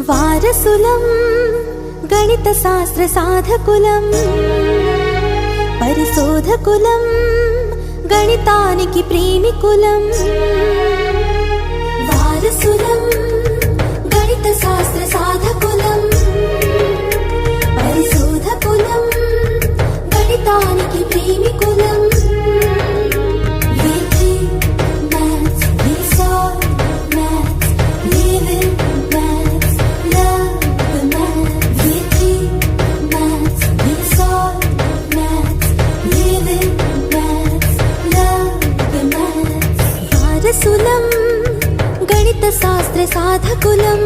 వారసులం గణిత శాస్త్ర సాధకులం, పరిశోధకులం, గణితానికి ప్రేమికులం. వారసులం గణిత శాస్త్ర సాధకులం, పరిశోధకులం, గణితానికి ప్రేమికులం. వారసులం గణిత శాస్త్ర సాధకులం,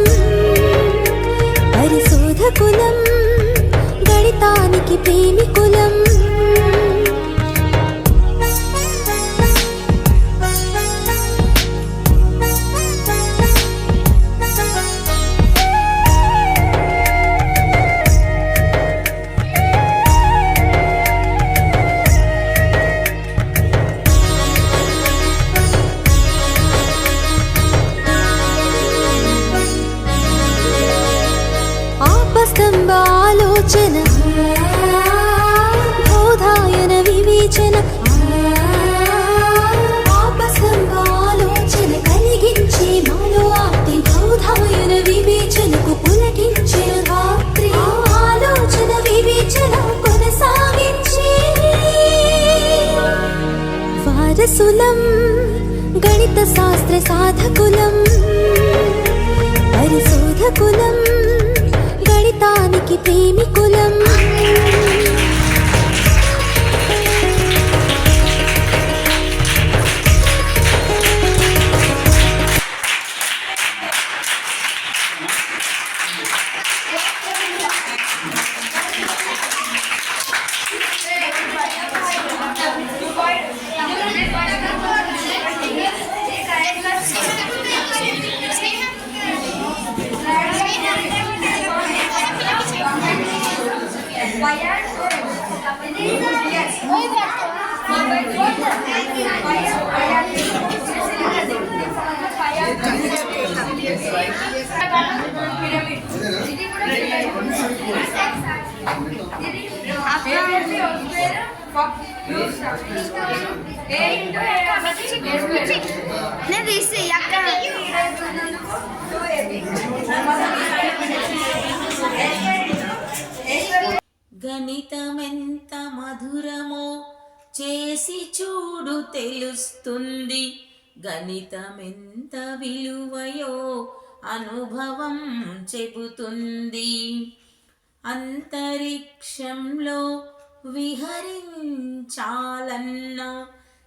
పరిశోధకులం, గణితానికి ప్రేమికులం. స్తంభ ఆలోచన, బోధాయన వివేచన, ఆపస్తంభ ఆలోచన కలిగించే మాలో ఆప్తి, బోధాయన వివేచనకు పులకించే రాత్రి, ఆలోచన వివేచన కొనసాగించే. వారసులం గణిత శాస్త్ర సాధకులం, పరిశోధకులం, గణితానికి ప్రేమికులం. గణితమెంత మధురమో చేసి చూడు తెలుస్తుంది, గణితమెంత విలువయో అనుభవం చెబుతుంది. అంతరిక్షంలో విహరించాలన్నా,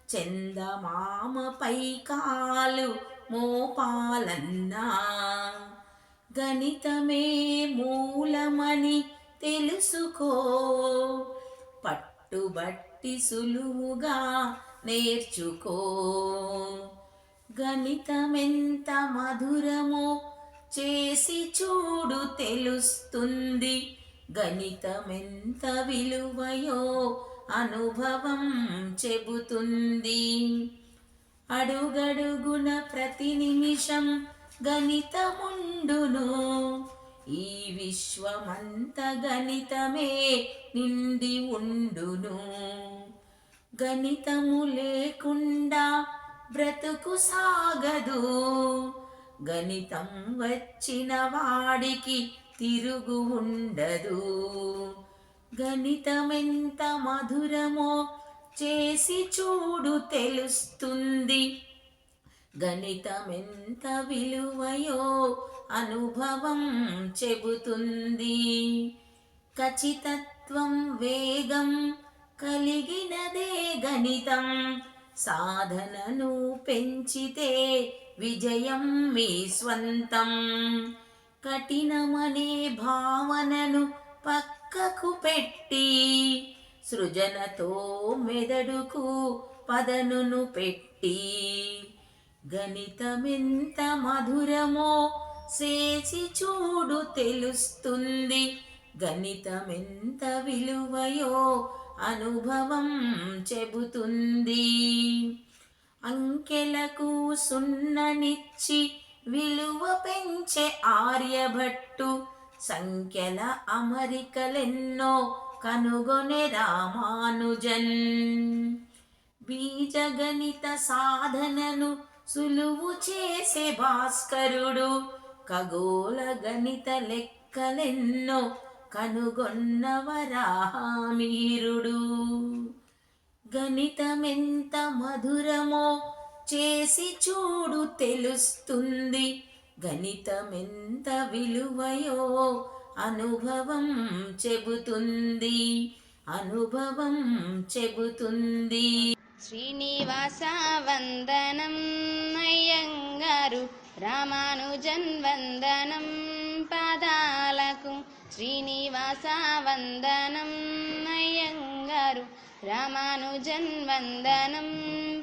చందమామపై కాలు మోపాలన్నా, గణితమే మూలమని తెలుసుకో. పట్టుబట్టి సులువుగా నేర్చుకో. గణితమెంత మధురమో చేసి చూడు తెలుస్తుంది, గణితమెంత విలువయో అనుభవం చెబుతుంది. అడుగడుగున ప్రతి నిమిషం గణితముండును, ఈ విశ్వమంత గణితమే నిండి ఉండును. గణితము లేకుండా బ్రతుకు సాగదు, గణితం వచ్చిన వాడికి తిరుగు ఉండదు. గణితమెంత మధురమో చేసి చూడు తెలుస్తుంది, గణితమెంత విలువయో అనుభవం చెబుతుంది. ఖచ్చితత్వం వేగం కలిగినదే గణితం, సాధనను పెంచితే విజయం మీ స్వంతం. కఠినమనే భావనను పక్కకు పెట్టి సృజనతో మెదడుకు పదనును పెట్టి గణితమెంత మధురమో చేసి చూడు తెలుస్తుంది, గణితమెంత విలువయో అనుభవం చెబుతుంది. అంకెలకు సున్ననిచ్చి విలువ పెంచే ఆర్యభట్టు సంఖ్యల అమరికలెన్నో కనుగొనే రామానుజన్. బీజగణిత సాధనను సులువు చేసే భాస్కరుడు ఖగోళ గణిత లెక్కలెన్నో కనుగొన్న వరాహమీరుడు. గణితమెంత మధురమో చేసి చూడు తెలుస్తుంది, గణితమెంత విలువయో అనుభవం చెబుతుంది, అనుభవం చెబుతుంది. శ్రీనివాస వందనం అయ్యంగారు రామానుజన్ వందనం పాదాలకు. శ్రీనివాస వందనం అయ్యంగారు రామానుజన్ వందనం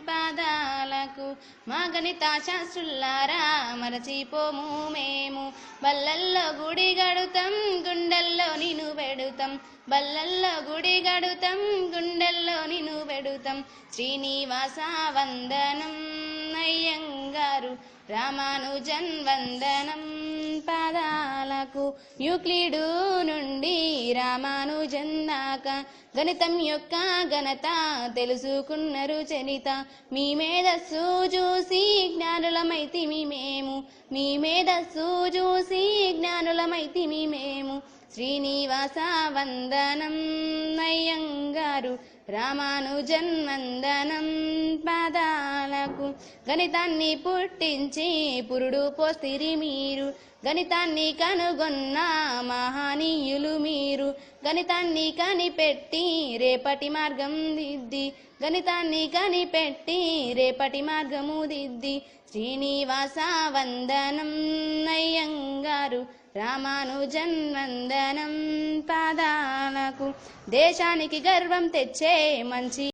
పాదాలకు. మా గణిత శాస్త్రులారా మరచిపోము మేము, బల్లల్లో గుడి గడుతాం గుండెల్లో నిన్ను పెడుతాం, బల్లల్లో గుడి గడుతాం గుండెల్లో నిన్ను పెడుతాం. శ్రీనివాస వందనం అయ్యంగారు రామానుజన్ వందనం పాదాలకు. యూక్లిడు నుండి రామానుజన్ దాకా గణితం యొక్క ఘనత తెలుసుకున్నారు చరిత. మీ మేధస్సు చూసి జ్ఞానులమైతిమి మేము, మీ మేధస్సు చూసి జ్ఞానులమైతిమి మేము. శ్రీనివాస వందనం అయ్యంగారు రామానుజన్ వందనం పాదాలకు. గణితాన్ని పుట్టించి పురుడు పోస్తిరి మీరు, గణితాన్ని కనుగొన్న మహనీయులు మీరు. గణితాన్ని కనిపెట్టి రేపటి మార్గం దిద్ది, గణితాన్ని కనిపెట్టి రేపటి మార్గము దిద్ది. శ్రీనివాస వందనం అయ్యంగారు రామానుజన్ వందనం పాదాలకు. దేశానికి గర్వం తెచ్చే మంచి